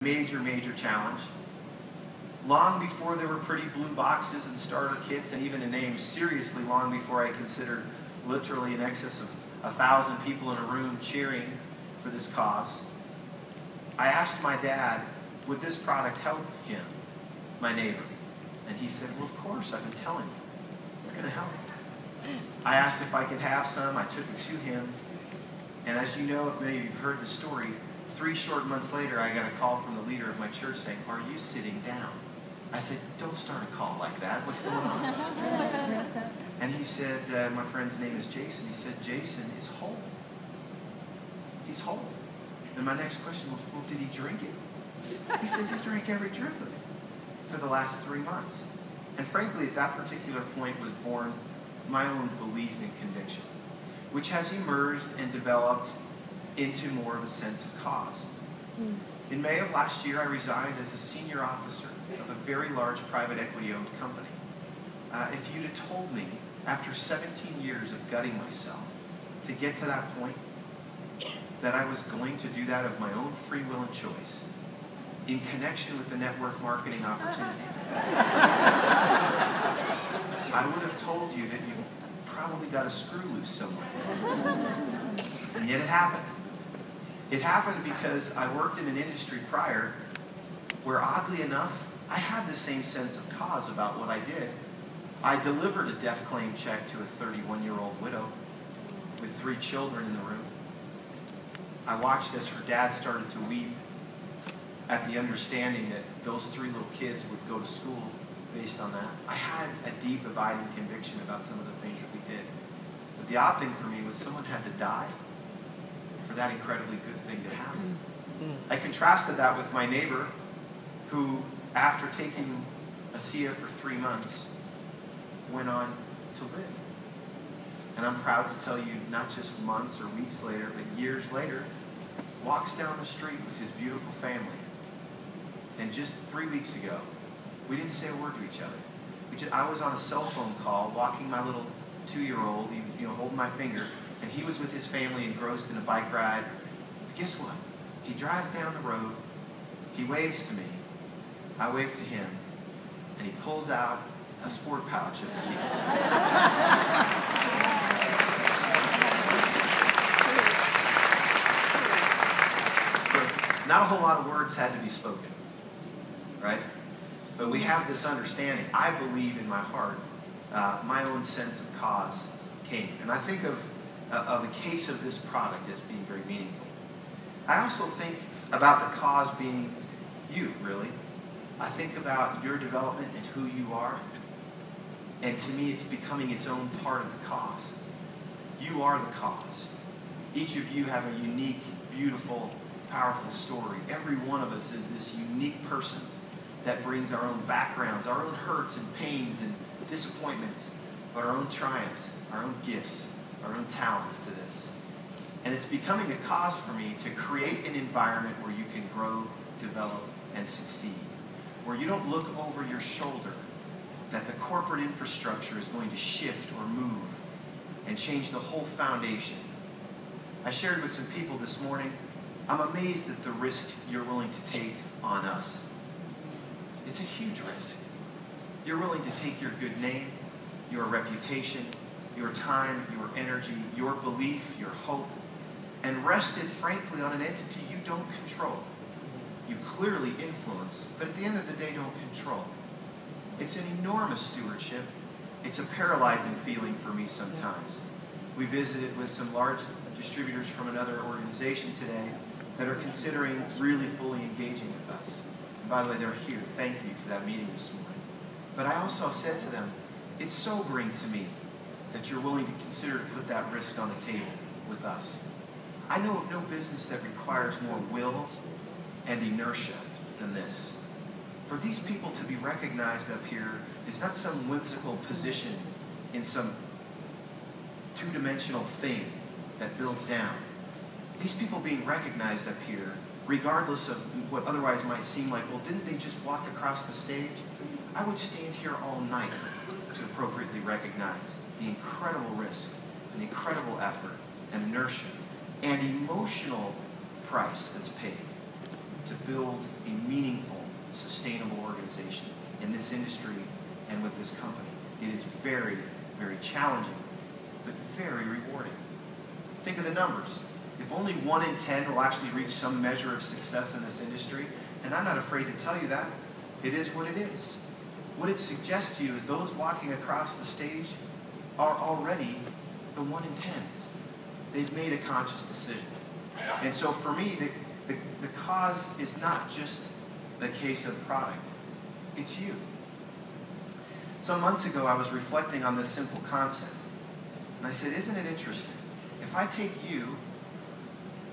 Major, major challenge. Long before there were pretty blue boxes and starter kits and even a name, seriously long before I considered literally in excess of 1,000 people in a room cheering for this cause, I asked my dad, would this product help him, my neighbor? And he said, well, of course, I've been telling you. It's going to help. I asked if I could have some. I took it to him. And as you know, if many of you have heard the story, 3 short months later, I got a call from the leader of my church saying, are you sitting down? I said, don't start a call like that. What's going on? And he said, my friend's name is Jason. He said, Jason is whole. He's whole. And my next question was, well, did he drink it? He says he drank every drip of it for the last 3 months. And frankly, at that particular point was born my own belief and conviction, which has emerged and developed into more of a sense of cause. In May of last year, I resigned as a senior officer of a very large private equity-owned company. If you'd have told me, after 17 years of gutting myself to get to that point, that I was going to do that of my own free will and choice, in connection with the network marketing opportunity, I would have told you that you've probably got a screw loose somewhere. And yet it happened. It happened because I worked in an industry prior where, oddly enough, I had the same sense of cause about what I did. I delivered a death claim check to a 31-year-old widow with 3 children in the room. I watched as her dad started to weep at the understanding that those 3 little kids would go to school based on that. I had a deep, abiding conviction about some of the things that we did. But the odd thing for me was someone had to die for that incredibly good thing to happen. I contrasted that with my neighbor who, after taking ASEA for 3 months, went on to live. And I'm proud to tell you, not just months or weeks later, but years later, walks down the street with his beautiful family. And just 3 weeks ago, we didn't say a word to each other. I was on a cell phone call, walking my little 2-year-old, holding my finger, and he was with his family engrossed in a bike ride. But guess what? He drives down the road, he waves to me, I wave to him, and he pulls out a sport pouch of ASEA. Not a whole lot of words had to be spoken, right? But we have this understanding. I believe in my heart, my own sense of cause came. And I think of a case of this product as being very meaningful. I also think about the cause being you, really. I think about your development and who you are. And to me, it's becoming its own part of the cause. You are the cause. Each of you have a unique, beautiful, powerful story. Every one of us is this unique person that brings our own backgrounds, our own hurts and pains and disappointments, but our own triumphs, our own gifts, our own talents to this. And it's becoming a cause for me to create an environment where you can grow, develop, and succeed. Where you don't look over your shoulder that the corporate infrastructure is going to shift or move and change the whole foundation. I shared with some people this morning, I'm amazed at the risk you're willing to take on us. It's a huge risk. You're willing to take your good name, your reputation, your time, your energy, your belief, your hope, and rest it, frankly, on an entity you don't control. You clearly influence, but at the end of the day, don't control. It's an enormous stewardship. It's a paralyzing feeling for me sometimes. We visited with some large distributors from another organization today that are considering really fully engaging with us. And by the way, they're here. Thank you for that meeting this morning. But I also said to them, it's sobering to me that you're willing to consider to put that risk on the table with us. I know of no business that requires more will and inertia than this. For these people to be recognized up here is not some whimsical position in some two-dimensional thing that builds down. These people being recognized up here, regardless of what otherwise might seem like, well, didn't they just walk across the stage? I would stand here all night to appropriately recognize the incredible risk and the incredible effort and inertia and emotional price that's paid to build a meaningful, sustainable organization in this industry and with this company. It is very, very challenging, but very rewarding. Think of the numbers. If only 1 in 10 will actually reach some measure of success in this industry, and I'm not afraid to tell you that, it is what it is. What it suggests to you is those walking across the stage are already the 1 in 10s. They've made a conscious decision. And so for me, the cause is not just the case of product. It's you. Some months ago, I was reflecting on this simple concept. And I said, isn't it interesting? If I take you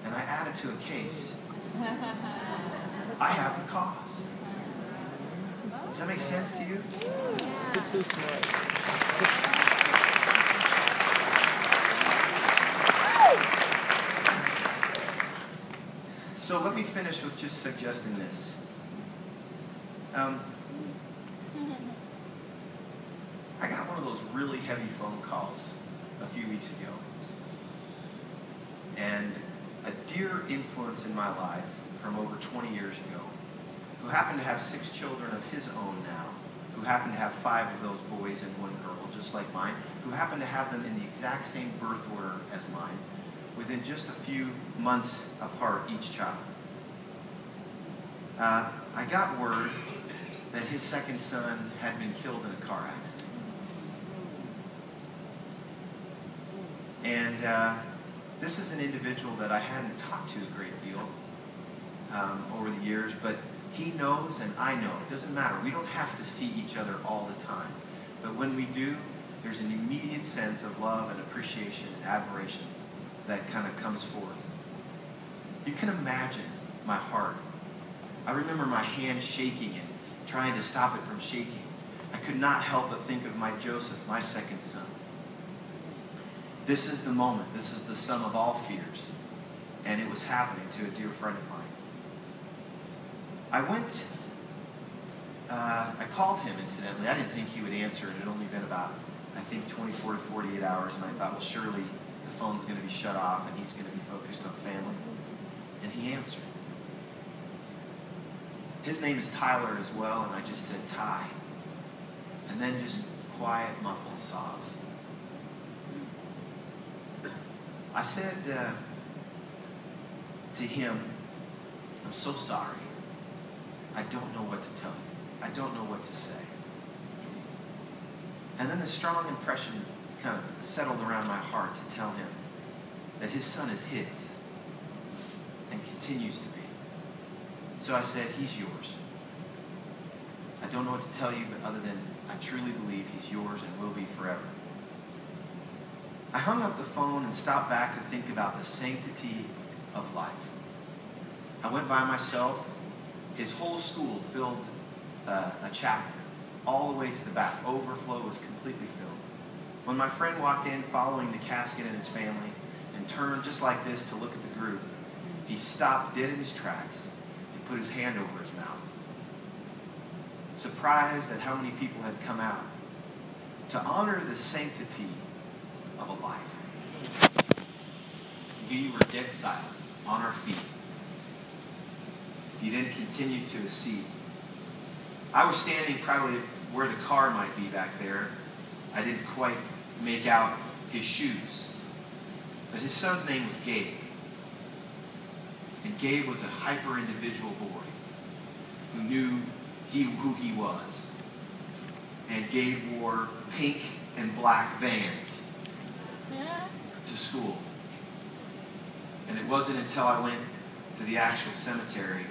and I add it to a case, I have the cause. Does that make sense to you? You're too smart. So let me finish with just suggesting this. I got one of those really heavy phone calls a few weeks ago. And a dear influence in my life from over 20 years ago, who happened to have 6 children of his own now, who happened to have 5 of those boys and 1 girl, just like mine, who happened to have them in the exact same birth order as mine, within just a few months apart, each child. I got word that his second son had been killed in a car accident. And this is an individual that I hadn't talked to a great deal over the years, but he knows and I know. It doesn't matter. We don't have to see each other all the time. But when we do, there's an immediate sense of love and appreciation and admiration that kind of comes forth. You can imagine my heart. I remember my hand shaking and trying to stop it from shaking. I could not help but think of my Joseph, my second son. This is the moment. This is the sum of all fears. And it was happening to a dear friend of mine. I called him, incidentally. I didn't think he would answer. It had only been about, I think, 24 to 48 hours, and I thought, well, surely the phone's going to be shut off and he's going to be focused on family. And he answered. His name is Tyler as well, and I just said, Ty. And then just quiet, muffled sobs. I said to him, I'm so sorry. I don't know what to tell you. I don't know what to say. And then the strong impression kind of settled around my heart to tell him that his son is his and continues to be. So I said, he's yours. I don't know what to tell you, but other than I truly believe he's yours and will be forever. I hung up the phone and stopped back to think about the sanctity of life. I went by myself. His whole school filled a chapel all the way to the back. Overflow was completely filled. When my friend walked in following the casket and his family and turned just like this to look at the group, he stopped dead in his tracks and put his hand over his mouth. Surprised at how many people had come out to honor the sanctity of a life. We were dead silent, on our feet. He then continued to his seat. I was standing probably where the car might be back there. I didn't quite make out his shoes. But his son's name was Gabe. And Gabe was a hyper-individual boy who knew who he was. And Gabe wore pink and black Vans to school. And it wasn't until I went to the actual cemetery,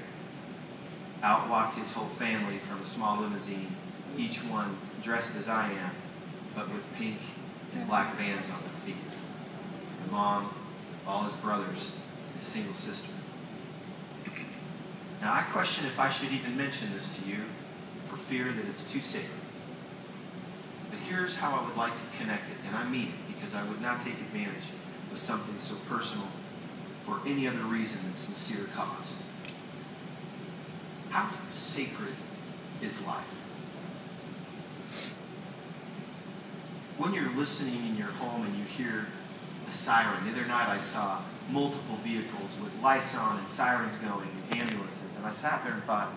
out walked his whole family from a small limousine, each one dressed as I am, but with pink and black Vans on their feet. My mom, all his brothers, and his single sister. Now I question if I should even mention this to you for fear that it's too sacred. But here's how I would like to connect it, and I mean it, because I would not take advantage of something so personal for any other reason than sincere cause. How sacred is life? When you're listening in your home and you hear a siren, the other night I saw multiple vehicles with lights on and sirens going and ambulances. And I sat there and thought,